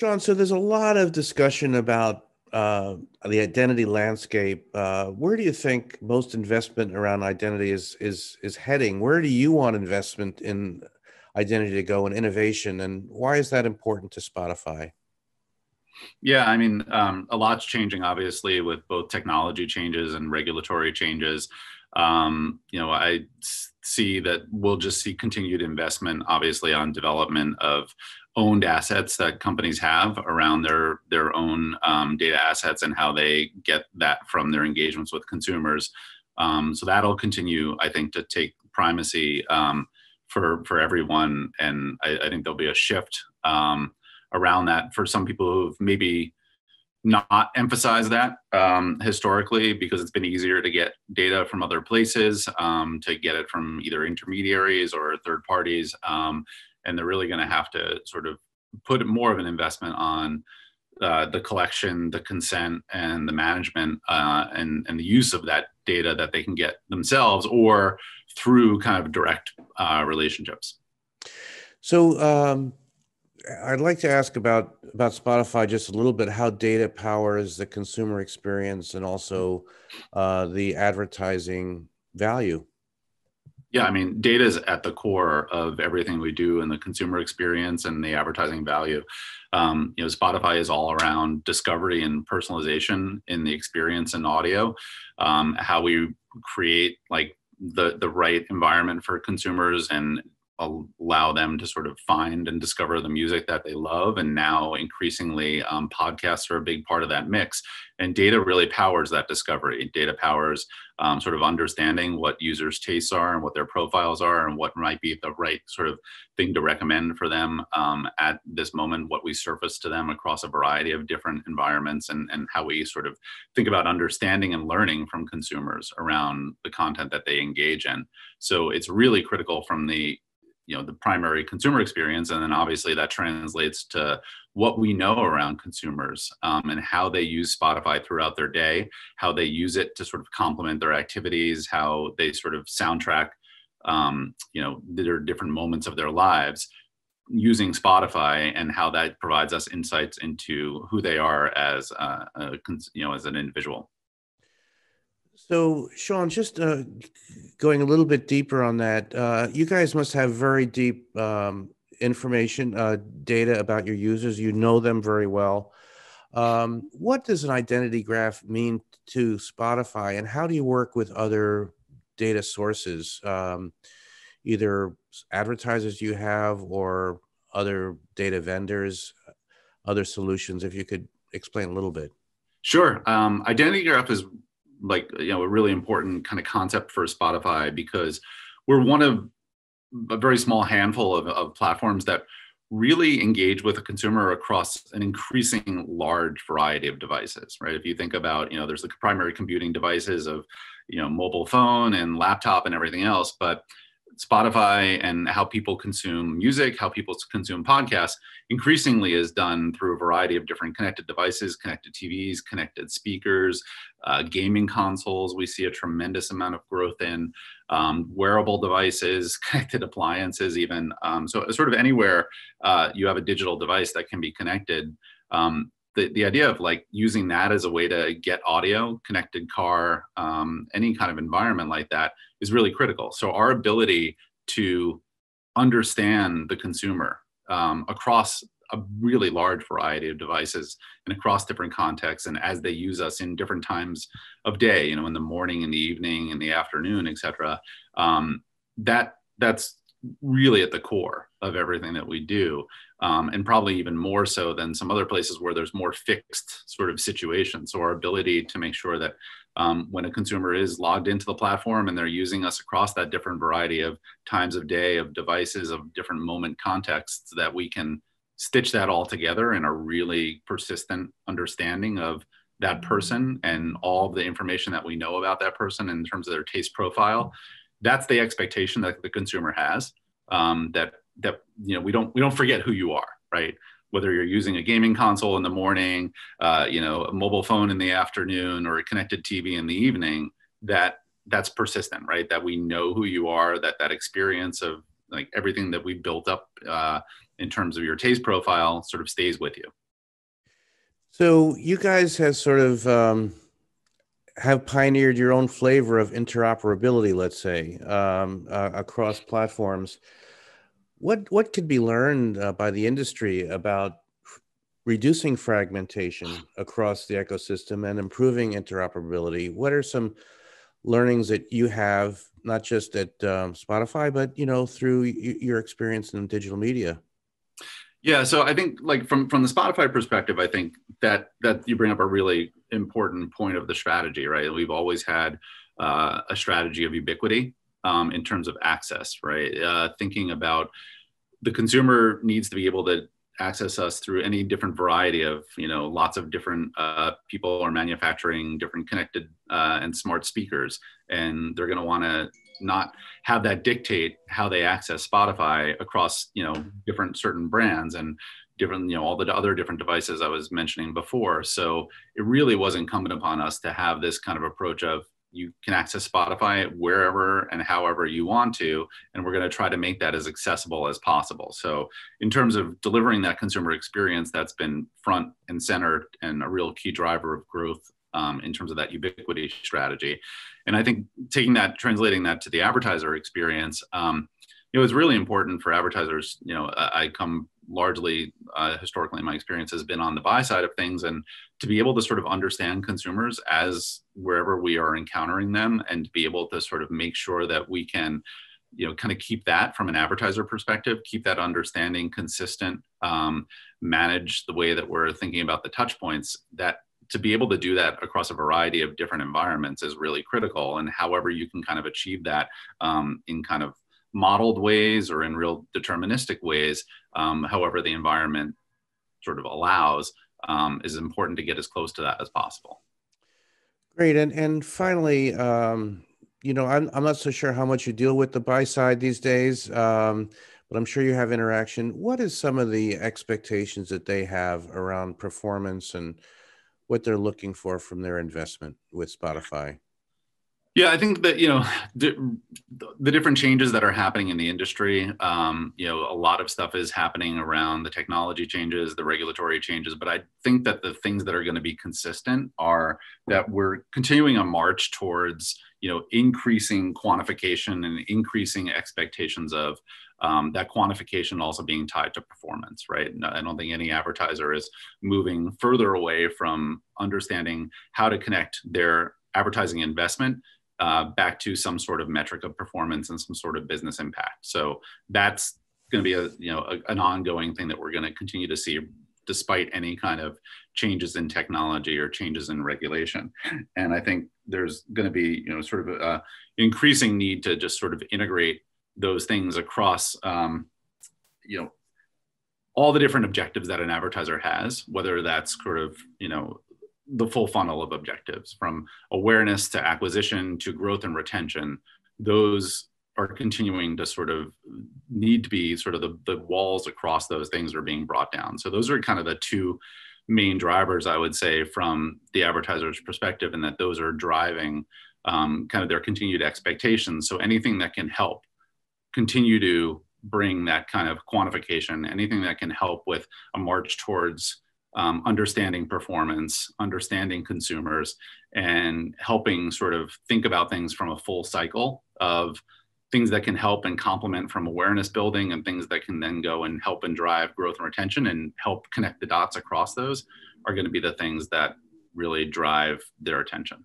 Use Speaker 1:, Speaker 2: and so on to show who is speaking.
Speaker 1: Sean, so there's a lot of discussion about the identity landscape. Where do you think most investment around identity is heading? Where do you want investment in identity to go and innovation, and why is that important to Spotify?
Speaker 2: Yeah, I mean, a lot's changing, obviously, with both technology changes and regulatory changes. See that we'll just see continued investment, obviously, on development of owned assets that companies have around their own data assets and how they get that from their engagements with consumers. So that'll continue, I think, to take primacy for everyone, and I think there'll be a shift. Around that for some people who've maybe not emphasized that historically because it's been easier to get data from other places, to get it from either intermediaries or third parties. And they're really going to have to sort of put more of an investment on the collection, the consent, and the management, and the use of that data that they can get themselves or through kind of direct relationships.
Speaker 1: So I'd like to ask about Spotify just a little bit, how data powers the consumer experience and also the advertising value.
Speaker 2: Yeah, I mean, data is at the core of everything we do in the consumer experience and the advertising value. Spotify is all around discovery and personalization in the experience and audio, how we create like the right environment for consumers and allow them to sort of find and discover the music that they love. And now increasingly podcasts are a big part of that mix, and data really powers that discovery. Data powers sort of understanding what users' tastes are and what their profiles are and what might be the right sort of thing to recommend for them at this moment, what we surface to them across a variety of different environments, and how we sort of think about understanding and learning from consumers around the content that they engage in. So it's really critical from the primary consumer experience. And then obviously that translates to what we know around consumers, and how they use Spotify throughout their day, how they use it to sort of complement their activities, how they sort of soundtrack, their different moments of their lives using Spotify, and how that provides us insights into who they are as as an individual.
Speaker 1: So, Sean, just going a little bit deeper on that, you guys must have very deep information, data about your users. You know them very well. What does an identity graph mean to Spotify, and how do you work with other data sources, either advertisers you have or other data vendors, other solutions? If you could explain a little bit.
Speaker 2: Sure. Identity graph is a really important kind of concept for Spotify because we're one of a very small handful of platforms that really engage with a consumer across an increasing large variety of devices, right? If you think about, there's the primary computing devices of, mobile phone and laptop and everything else, but Spotify and how people consume music, how people consume podcasts, increasingly is done through a variety of different connected devices, connected TVs, connected speakers, gaming consoles. We see a tremendous amount of growth in wearable devices, connected appliances, even. So sort of anywhere you have a digital device that can be connected. The idea of using that as a way to get audio, connected car, any kind of environment like that is really critical. So our ability to understand the consumer across a really large variety of devices and across different contexts, and as they use us in different times of day, in the morning, in the evening, in the afternoon, et cetera, that's really at the core of everything that we do, and probably even more so than some other places where there's more fixed sort of situations. So our ability to make sure that when a consumer is logged into the platform and they're using us across that different variety of times of day, of devices, of different moment contexts, that we can stitch that all together in a really persistent understanding of that person and all of the information that we know about that person in terms of their taste profile. That's the expectation that the consumer has, that we don't forget who you are, right? Whether you're using a gaming console in the morning, a mobile phone in the afternoon, or a connected TV in the evening, that's persistent, right? That we know who you are, that experience of everything that we built up in terms of your taste profile sort of stays with you.
Speaker 1: So you guys have sort of have pioneered your own flavor of interoperability, let's say, across platforms. What could be learned by the industry about reducing fragmentation across the ecosystem and improving interoperability? What are some learnings that you have, not just at Spotify, but through your experience in digital media?
Speaker 2: Yeah, so I think like from the Spotify perspective, I think that you bring up a really important point of the strategy, right? We've always had a strategy of ubiquity in terms of access, right? Thinking about the consumer needs to be able to access us through any different variety of, lots of different people are manufacturing different connected and smart speakers, and they're going to want to not have that dictate how they access Spotify across, different certain brands and different, all the other different devices I was mentioning before. So it really was incumbent upon us to have this kind of approach of you can access Spotify wherever and however you want to, and we're going to try to make that as accessible as possible. So in terms of delivering that consumer experience, that's been front and center and a real key driver of growth in terms of that ubiquity strategy. And I think translating that to the advertiser experience, it's really important for advertisers. I come largely historically, my experience has been on the buy side of things, and to be able to sort of understand consumers as wherever we are encountering them, and to be able to sort of make sure that we can kind of keep that from an advertiser perspective, keep that understanding consistent, manage the way that we're thinking about the touch points, that to be able to do that across a variety of different environments is really critical. And however you can kind of achieve that in kind of modeled ways or in real deterministic ways, however the environment sort of allows, is important to get as close to that as possible.
Speaker 1: Great. And finally, I'm not so sure how much you deal with the buy side these days, but I'm sure you have interaction. What is some of the expectations that they have around performance and what they're looking for from their investment with Spotify?
Speaker 2: Yeah, I think that, the different changes that are happening in the industry, a lot of stuff is happening around the technology changes, the regulatory changes. But I think that the things that are going to be consistent are that we're continuing a march towards, increasing quantification and increasing expectations of that quantification also being tied to performance, right? I don't think any advertiser is moving further away from understanding how to connect their advertising investment back to some sort of metric of performance and some sort of business impact. So that's going to be an ongoing thing that we're going to continue to see despite any kind of changes in technology or changes in regulation. And I think there's going to be sort of a increasing need to just sort of integrate those things across all the different objectives that an advertiser has, whether that's sort of the full funnel of objectives, from awareness to acquisition to growth and retention. Those are continuing to sort of need to be sort of the walls across those things are being brought down. So those are kind of the two main drivers, I would say, from the advertiser's perspective, and that those are driving kind of their continued expectations. So anything that can help continue to bring that kind of quantification, anything that can help with a march towards understanding performance, understanding consumers, and helping sort of think about things from a full cycle of things that can help and complement from awareness building, and things that can then go and help and drive growth and retention and help connect the dots across those, are going to be the things that really drive their attention.